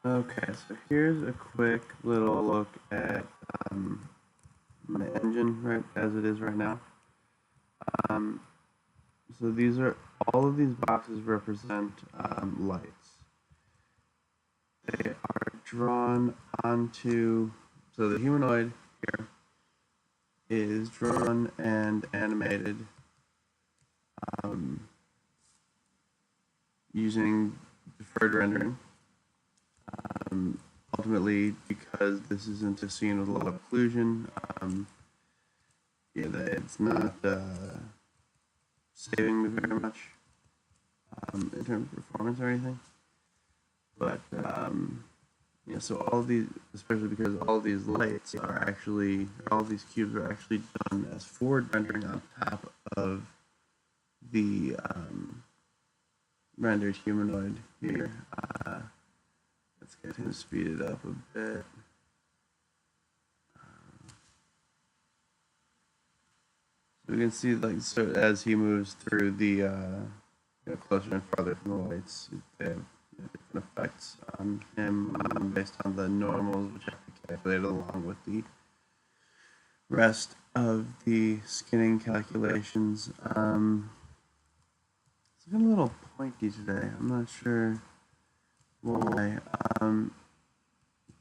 Okay, so here's a quick little look at my engine right as it is right now. Um, so these are all of these boxes represent lights. They are drawn onto, so the humanoid here is drawn and animated using deferred rendering. Um, Ultimately, because this isn't a scene with a lot of occlusion, yeah, it's not saving me very much in terms of performance or anything. But yeah, so all these, especially because all these lights are actually, all these cubes are actually done as forward rendering on top of the rendered humanoid here. Let's get him speeded up a bit. So we can see, like, so as he moves through the closer and farther from the lights, they have different effects on him based on the normals, which have to be calculated along with the rest of the skinning calculations. It's been a little pointy today. I'm not sure why,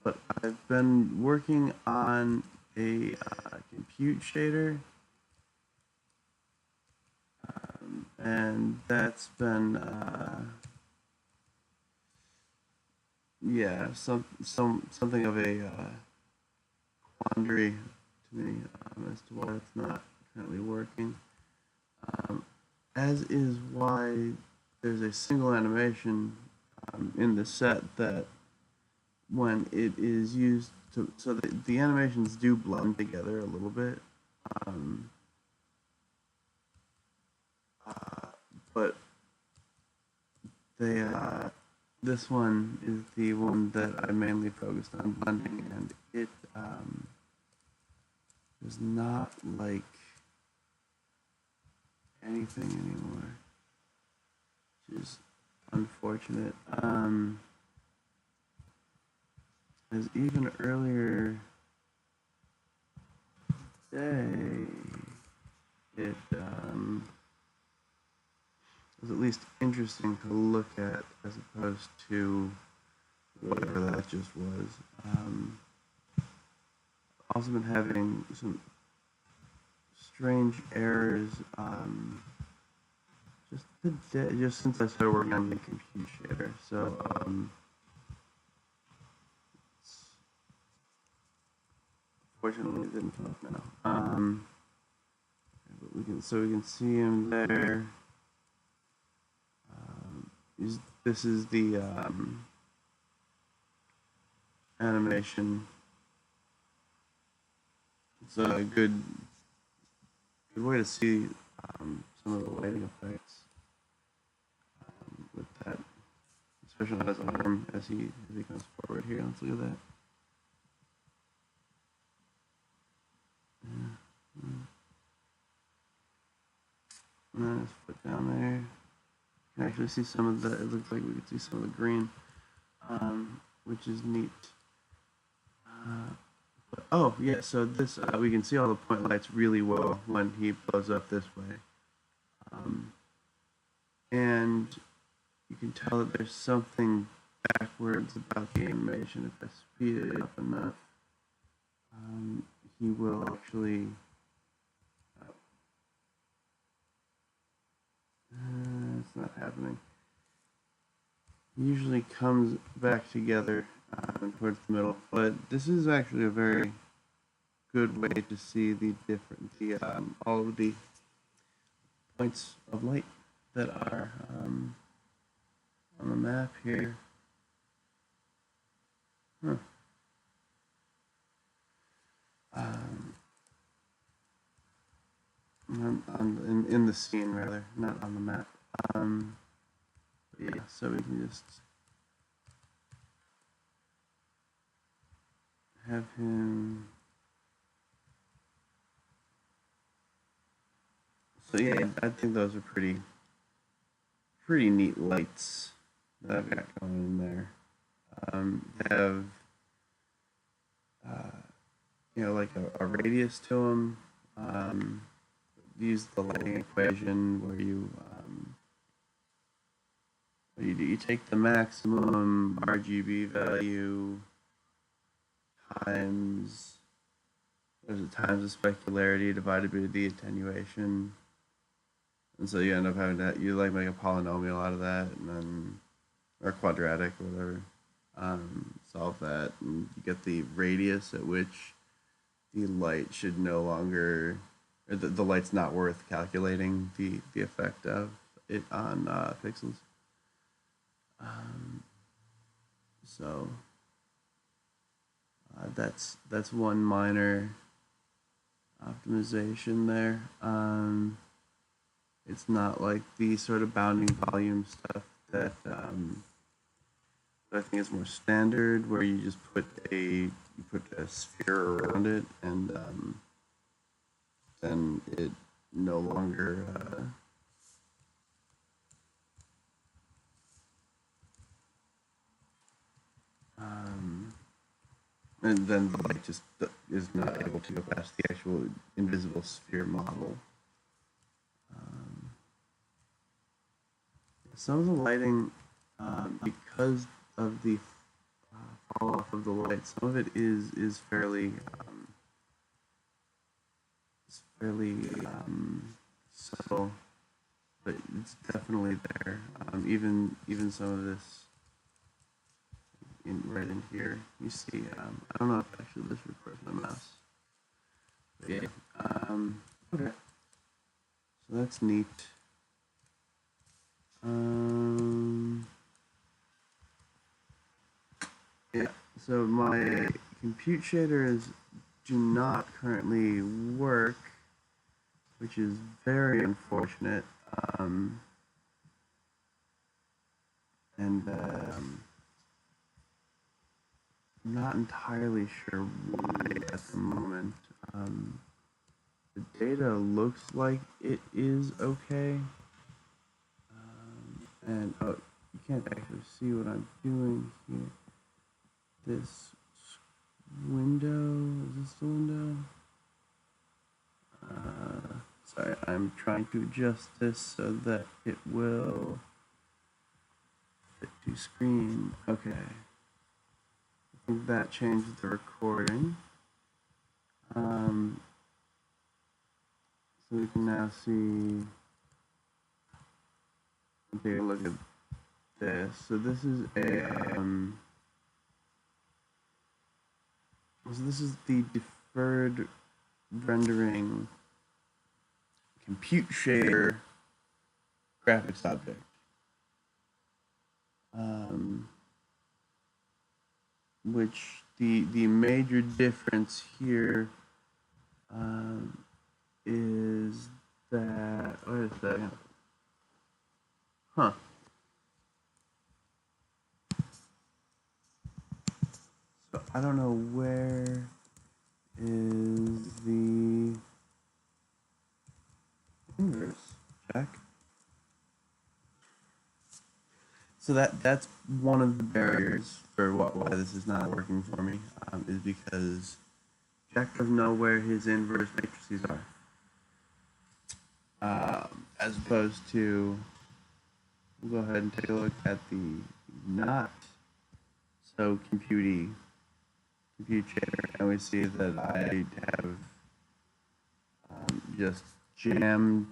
but I've been working on a compute shader, and that's been yeah, something of a quandary to me as to why it's not currently working. As is why there's a single animation in the set that when it is used to, so the animations do blend together a little bit, um, but they this one is the one that I mainly focused on blending, and it does not like anything anymore, which is unfortunate. As even earlier today, it was at least interesting to look at as opposed to whatever that just was. Also been having some strange errors just today, just since I started working on the compute shader. So fortunately it didn't come up now. But we can see him there. This is the animation. It's a good way to see some of the lighting effects with that, especially on his arm as he comes forward here. Let's look at that. And then his foot down there. You can actually see some of the, it looks like we could see some of the green, which is neat. Oh, yeah, so this, we can see all the point lights really well when he blows up this way. And you can tell that there's something backwards about the animation. If I speed it up enough, he will actually it's not happening. It usually comes back together towards the middle, but this is actually a very good way to see the all of the points of light that are on the map here. Huh. In the scene, rather, not on the map. Yeah, so we can just have him. So yeah, I think those are pretty neat lights that I've got going in there. They have like a radius to them. Use the lighting equation where you take the maximum RGB value times the specularity divided by the attenuation, and so you end up having that you like make a polynomial out of that, and then or quadratic or whatever. Solve that, and you get the radius at which the light should no longer, or the light's not worth calculating the effect of it on pixels. So that's one minor optimization there. It's not like the sort of bounding volume stuff that I think is more standard, where you just put a sphere around it, and then it no longer and then the light just is not able to go past the actual invisible sphere model. Some of the lighting, because of the fall off of the light, some of it is fairly subtle, but it's definitely there. Even some of this right in here, you see. I don't know if actually this records my mouse. But yeah. Okay. So that's neat. Yeah. So my compute shaders do not currently work, which is very unfortunate. I'm not entirely sure why at the moment. The data looks like it is okay. And oh, you can't actually see what I'm doing here. This window, is this the window? Sorry, I'm trying to adjust this so that it will fit to screen. Okay. I think that changed the recording. So we can now see, take a look at this. So this is this is the deferred rendering compute shader graphics object. Which the major difference here is that, wait a second. Huh. So I don't know where is the inverse. Check. So that's one of the barriers for why this is not working for me, is because Jack doesn't know where his inverse matrices are. As opposed to, we'll go ahead and take a look at the not so compute shader, and we see that I have just jammed,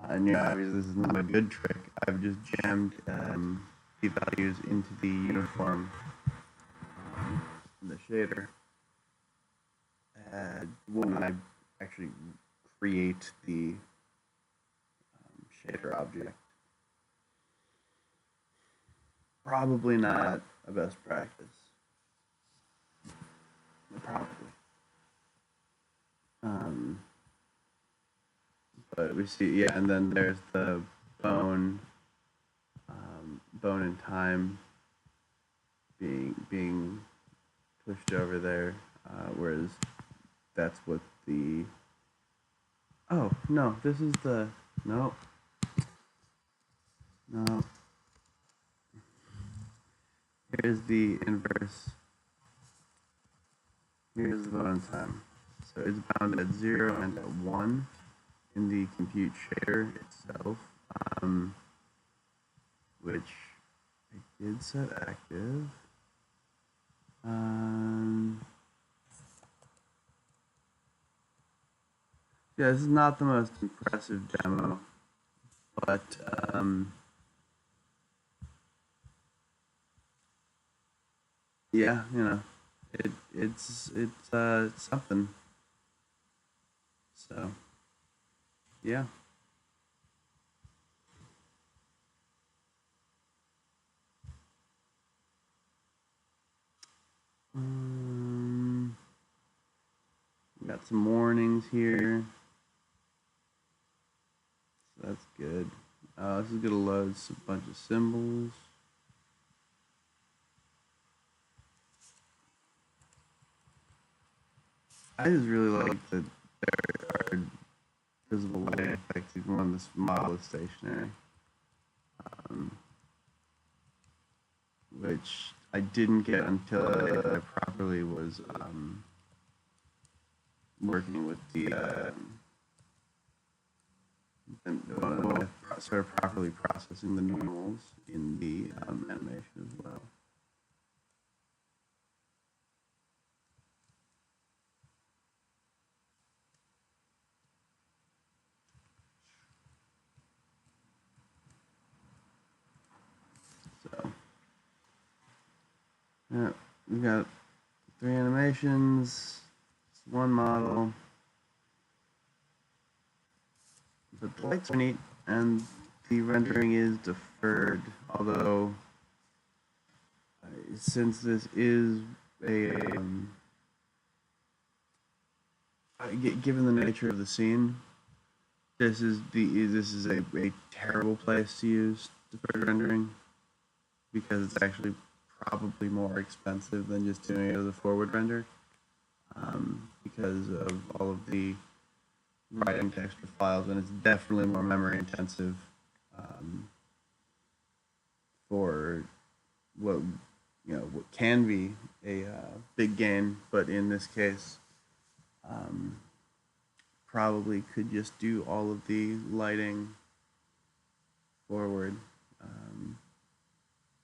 and yeah, obviously this is not a good trick. I've just jammed the values into the uniform in the shader when I actually create the shader object. Probably not a best practice. Probably. But we see, yeah, and then there's the bone in time being pushed over there, whereas that's what the, oh no, this is the, no, here's the inverse. Here's the bonus time. So it's bound at 0 and at 1 in the compute shader itself, which I did set active. Yeah, this is not the most impressive demo, but yeah, you know, it's something. So yeah. Got some warnings here. So that's good. This is gonna load a bunch of symbols. I just really like that there are visible light effects even when this model is stationary, which I didn't get until I properly was working with when I started properly processing the normals in the animation as well. So, yeah, we got 3 animations, 1 model, but the lights are neat, and the rendering is deferred, although since this is a given the nature of the scene, this is a terrible place to use deferred rendering, because it's actually probably more expensive than just doing it as a forward render, because of all of the writing to extra files, and it's definitely more memory intensive for what what can be a big gain, but in this case, probably could just do all of the lighting forward,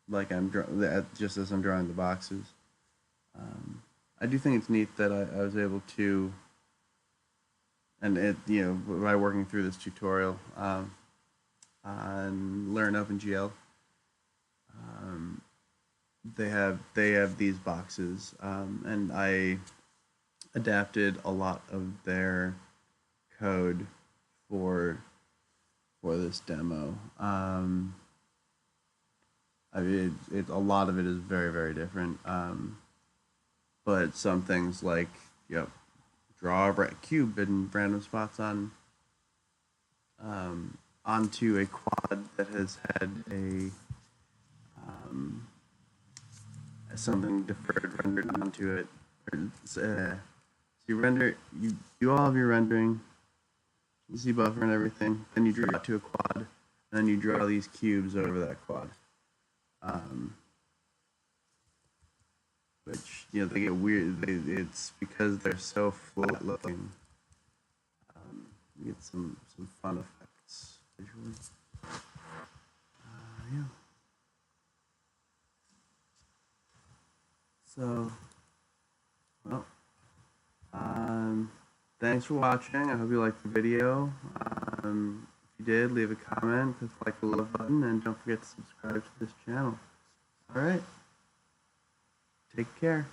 like just as I'm drawing the boxes. I do think it's neat that I was able to, and by working through this tutorial on Learn OpenGL, they have these boxes, and I adapted a lot of their code for this demo. I mean, a lot of it is very, very different, but some things like draw a cube in random spots onto a quad that has had something deferred rendered onto it. So you do all of your rendering, you see buffer and everything, then you draw it to a quad, and then you draw these cubes over that quad. Which they get weird. It's because they're so flat looking. You get some fun effects visually. Yeah. So, well, thanks for watching. I hope you liked the video. If you did, leave a comment, click the love button, and don't forget to subscribe to this channel. All right. Take care.